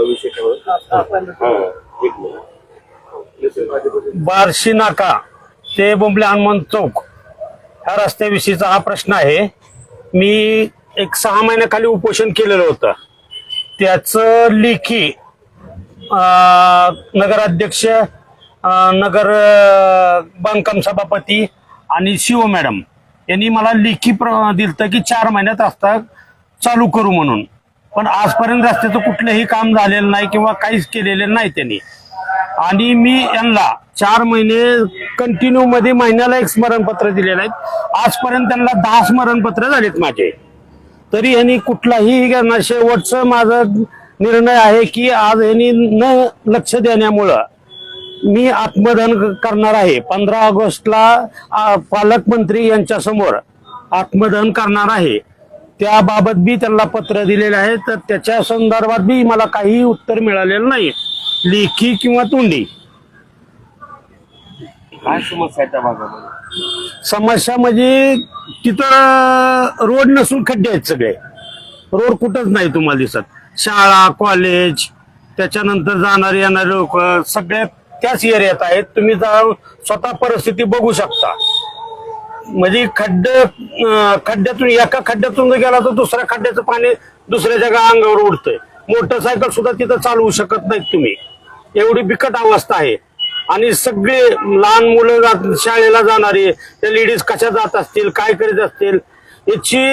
कुठला विषय बार्शी नाका ते बोंबले हनुमान चौक ह्या रस्त्याविषयीचा हा प्रश्न आहे। मी एक 6 महिन्याखाली उपोषण केलेलं होतं, त्याचं लेखी नगराध्यक्ष, नगर बांधकाम सभापती आणि शिव मॅडम यांनी मला लेखी दिलं की 4 महिन्यात रस्ता चालू करू म्हणून, पण आजपर्यंत रस्त्याचं कुठलंही काम झालेलं नाही किंवा काहीच केलेलं नाही त्यांनी। आणि मी यांना 4 महिने कंटिन्यू मध्ये महिन्याला एक स्मरणपत्र दिलेलं आहे। आजपर्यंत त्यांना 10 स्मरणपत्र झालेत माझे, तरी यांनी कुठलाही शेवटचं माझं निर्णय आहे की आज यांनी न लक्ष देण्यामुळं मी आत्मदहन करणार आहे। 15 ऑगस्टला पालकमंत्री यांच्या समोर आत्मदहन करणार आहे। त्याबाबत बी त्यांना पत्र दिलेले आहे, तर त्याच्या संदर्भात बी मला काही उत्तर मिळालेलं नाही, लेखी किंवा तोंडी। काय समस्या आहे त्या भागामध्ये? समस्या म्हणजे तिथं रोड नसून खड्डे आहेत, सगळे रोड कुठंच नाही तुम्हाला दिसत। शाळा, कॉलेज, त्याच्यानंतर जाणारे येणारे लोक सगळे त्याच एरियात आहेत। तुम्ही जाऊन स्वतः परिस्थिती बघू शकता। म्हणजे खड्ड्यातून एका खड्ड्यातून गेला तर दुसऱ्या खड्ड्याचं पाणी दुसऱ्याच्या अंगावर उडतंय। मोटरसायकल सुद्धा तिथं चालवू शकत नाहीत तुम्ही, एवढी बिकट अवस्था आहे। आणि सगळे लहान मुलं शाळेला जाणारे, त्या लेडीज कशा जात असतील, काय करीत असतील, याची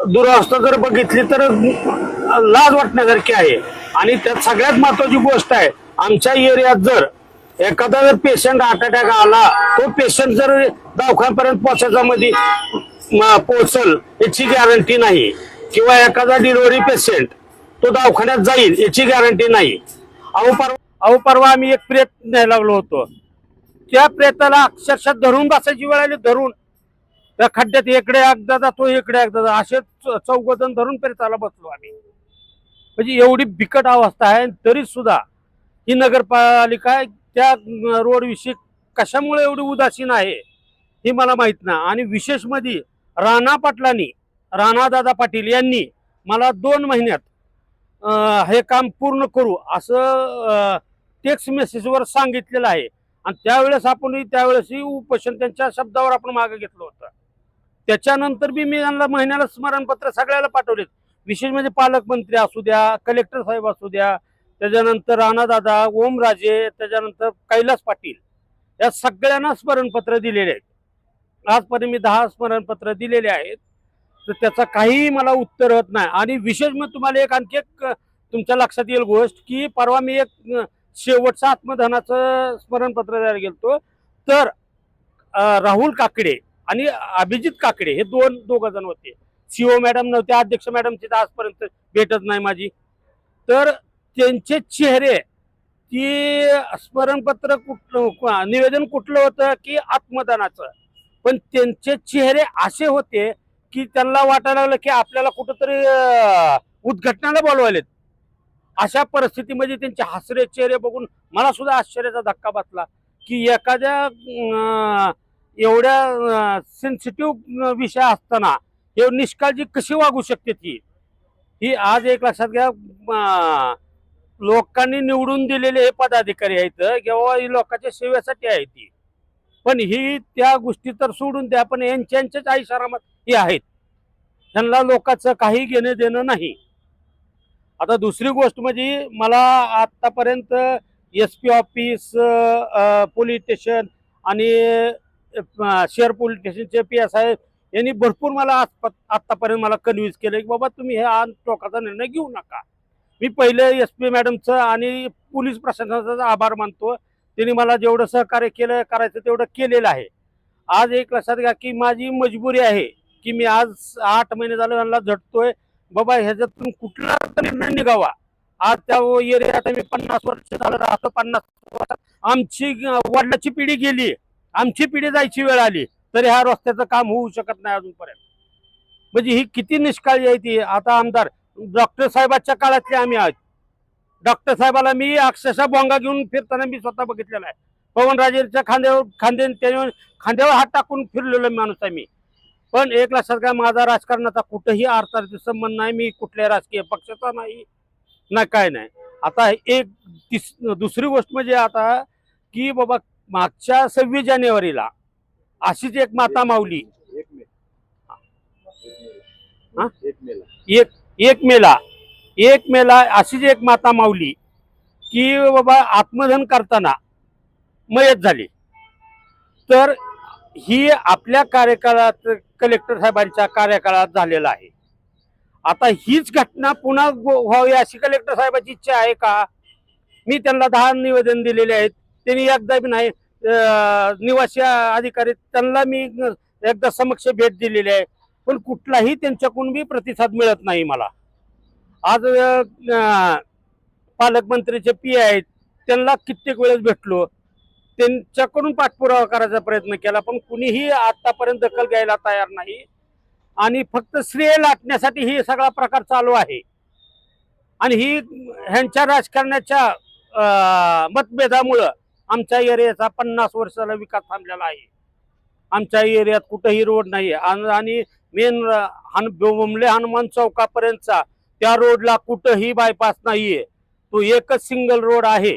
दुरावस्था जर बघितली तर लाज वाटण्यासारखी आहे। आणि त्यात सगळ्यात महत्वाची गोष्ट आहे, आमच्या एरियात जर एखादा जर पेशंट हार्ट अटॅक आला, तो पेशंट जर दवाखान्यापर्यंत पोहोचायचा मध्ये पोहोचल याची गॅरंटी नाही, किंवा एखादा डिलिव्हरी पेशंट तो दवाखान्यात जाईल याची गॅरंटी नाही। अहो परवा आम्ही एक प्रेत न्यायला लागलो होतो, त्या प्रेताला अक्षरशः धरून बसायची वेळ आली, धरून त्या खड्ड्यात इकडे एकदा जातो इकडे एकदा जातो, असे 4 जण धरून प्रेताला बसलो आम्ही। म्हणजे एवढी बिकट अवस्था आहे, तरी सुद्धा ही नगरपालिका त्या रोड विषयी कशामुळे एवढी उदासीन आहे हे मला माहित नाही। आणि विशेष मध्ये राणादादा पाटील यांनी मला 2 महिन्यात हे काम पूर्ण करू असं टेक्स्ट मेसेजवर सांगितलेलं आहे। आणि त्यावेळेस उपोषण त्यांच्या शब्दावर आपण मागे घेतलं होतं। त्याच्यानंतर बी मी यांना महिन्याला स्मरणपत्र सगळ्याला पाठवलेत। विशेष म्हणजे पालकमंत्री असू द्या, कलेक्टर साहेब असू द्या, त्याच्यानंतर राणादादा, ओमराजे, त्याच्यानंतर कैलास पाटील, या सगळ्यांना स्मरणपत्र दिलेले आहेत। आजपर्यंत मी 10 स्मरणपत्र दिलेले आहेत, तर त्याचा काही मला उत्तर होत नाही। आणि विशेष म्हणजे तुम्हाला आणखी एक तुमच्या लक्षात येईल गोष्ट की परवा मी एक शेवटचं आत्मदहनाचं स्मरणपत्र द्यायला गेलतो, तर राहुल काकडे आणि अभिजित काकडे हे दोघ जण होते। सीओ मॅडम नव्हते, अध्यक्ष मॅडमची तर आजपर्यंत भेटत नाही माझी। तर त्यांचे चेहरे, की स्मरणपत्र निवेदन कुठलं होतं की आत्मदानाचं, पण त्यांचे चेहरे असे होते की त्यांना वाटायला लागलं की आपल्याला कुठंतरी उद्घटनाला बोलवायलेत। अशा परिस्थितीमध्ये त्यांचे हसरे चेहरे बघून मला सुद्धा आश्चर्याचा धक्का बसला की एखाद्या एवढ्या सेन्सिटिव्ह विषय असताना हे निष्काळजी कशी वागू शकते ही आज एक लक्षात घ्या। लोकांनी निवडून दिलेले हे पदाधिकारी आहेत किंवा लोकांच्या सेवेसाठी आहे ती, पण ही त्या गोष्टी तर सोडून द्या, पण यांच्याच आईशारामात ही आहेत, त्यांना लोकांचं काही घेणं देणं नाही। आता दुसरी गोष्ट म्हणजे मला आतापर्यंत SP ऑफिस, पोलीस स्टेशन आणि शहर पोलीस स्टेशनचे PSI यांनी भरपूर मला आतापर्यंत मला कन्व्हिन्स केलं की बाबा तुम्ही हा टोकाचा निर्णय घेऊ नका। मी पहिले SP मॅडमचं आणि पोलीस प्रशासनाचा आभार मानतो, त्यांनी मला जेवढं सहकार्य करायचं तेवढं केलेलं आहे। आज एक लक्षात घ्या की माझी मजबुरी आहे की मी आज 8 महिने झाले यांना झटतोय, बाबा ह्याच्यातून कुठला निर्णय निघावा। आज त्या एरियात मी 50 वर्ष झालं राहतो, 50 वर्षात आमची वडिलाची पिढी गेली, आमची पिढी जायची वेळ आली, तरी ह्या रस्त्याचं काम होऊ शकत नाही अजूनपर्यंत। म्हणजे ही किती निष्काळजी आहे ती। आता आमदार डॉक्टर साहेबांच्या काळातले आम्ही आहोत। डॉक्टर साहेबाला मी अक्षरशः बोंगा घेऊन फिरताना मी स्वतः बघितलेला आहे। पवनराजेच्या खांद्यावर हात टाकून फिरलेलो माणूस आहे मी। पण एक लक्षात घ्या, माझा राजकारणाचा कुठेही अर्थार्थी संबंध नाही, मी कुठल्याही राजकीय पक्षाचा नाही ना काय नाही। आता दुसरी गोष्ट म्हणजे आता की बाबा मागच्या 26 जानेवारीला अशीच एक माता माऊली एक मे हा? एक मेला एक एक मेला अशीच एक माता माऊली की बाबा आत्मदहन करताना मयत झाली. तर ही आपल्या कार्यकाळात कलेक्टर साहेबांच्या कार्यकाळात झालेला आहे. आता हीच घटना पुन्हा व्हावी अशी कलेक्टर साहेबांची इच्छा आहे का? मी त्यांना 10 निवेदन दिलेले आहेत. त्यांनी एकदा बी नाही निवासी अधिकारी त्यांना मी एकदा समक्ष भेट दिलेली आहे, पण कुठलाही त्यांच्याकडून बी प्रतिसाद मिळत नाही मला. आज पालकमंत्रीचे पी आहेत, त्यांना कित्येक वेळेस भेटलो, त्यांच्याकडून पाठपुरावा करायचा प्रयत्न केला, पण कुणीही आतापर्यंत दखल घ्यायला तयार नाही. आणि फक्त श्रेय लाटण्यासाठी ही सगळा प्रकार चालू आहे. आणि ही ह्यांच्या राजकारणाच्या मतभेदामुळं आमच्या एरियाचा 50 वर्षाला विकास थांबलेला आहे. आमच्या एरियात कुठंही रोड नाही आणि मेन बोंबले हनुमान चौकापर्यंतचा त्या रोडला कुठंही बायपास नाहीये. तो एकच सिंगल रोड आहे.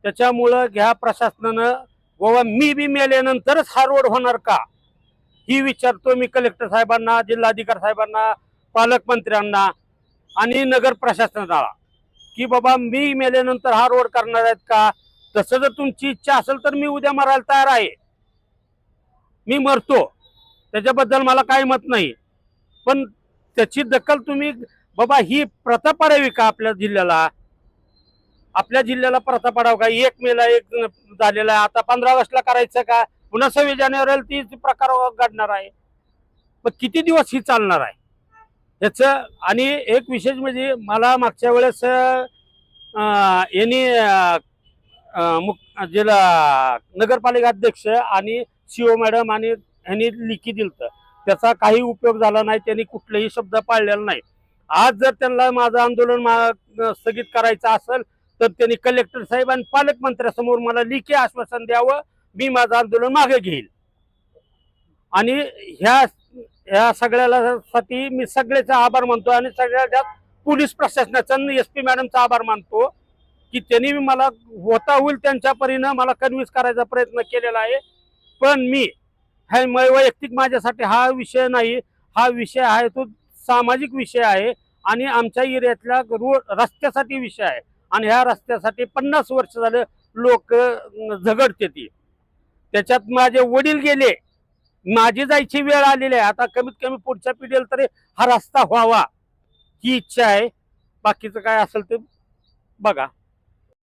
त्याच्यामुळं ह्या प्रशासनानं बाबा मी बी मेल्यानंतरच हा रोड होणार का ही विचारतो मी कलेक्टर साहेबांना, जिल्हाधिकारी साहेबांना, पालकमंत्र्यांना आणि नगर प्रशासनाला की बाबा मी मेल्यानंतर हा रोड करणार आहेत का? तसं जर तुमची इच्छा असेल तर मी उद्या मरायला तयार आहे. मी मरतो, त्याच्याबद्दल मला काही मत नाही, पण त्याची दखल तुम्ही बाबा ही प्रथा पाडावी का आपल्या जिल्ह्याला? आपल्या जिल्ह्याला प्रथा पाडावं का? 1 मेला एक झालेला आहे, आता 15 ऑगस्टला करायचं का? पुन्हा 26 जानेवारीला तीच प्रकार घडणार आहे. पण किती दिवस ही चालणार आहे याचं? आणि एक विशेष म्हणजे मला मागच्या वेळेस यांनी जिल्हा नगरपालिका अध्यक्ष आणि सीओ मॅडम आणि ह्यांनी लिखी दिलं, त्याचा काही उपयोग झाला नाही. त्यांनी कुठलेही शब्द पाळलेला नाही. आज जर त्यांना माझं आंदोलन स्थगित करायचं असेल तर त्यांनी कलेक्टर साहेब आणि पालकमंत्र्यासमोर मला लिखी आश्वासन द्यावं, मी माझं आंदोलन मागे घेईल. आणि ह्या सगळ्यासाठी मी सगळ्याचा आभार मानतो आणि सगळ्यात पोलीस प्रशासनाचा SP मॅडमचा आभार मानतो की त्यांनी मला होता होईल त्यांच्या परीनं मला कन्व्हिन्स करायचा प्रयत्न केलेला आहे. पण मी वैयक्तिक माझ्यासाठी हा विषय नाही, हा विषय आहे तो सामाजिक विषय आहे आणि आमच्या एरियातल्या रस्त्यासाठी विषय आहे. आणि ह्या रस्त्यासाठी 50 वर्ष झाले लोक झगडते ती. त्याच्यात माझे वडील गेले, माझी जायची वेळ आलेली आहे. आता कमीत कमी पुढच्या पिढीला तरी हा रस्ता व्हावा ही इच्छा आहे. बाकीचं काय असेल ते बघा.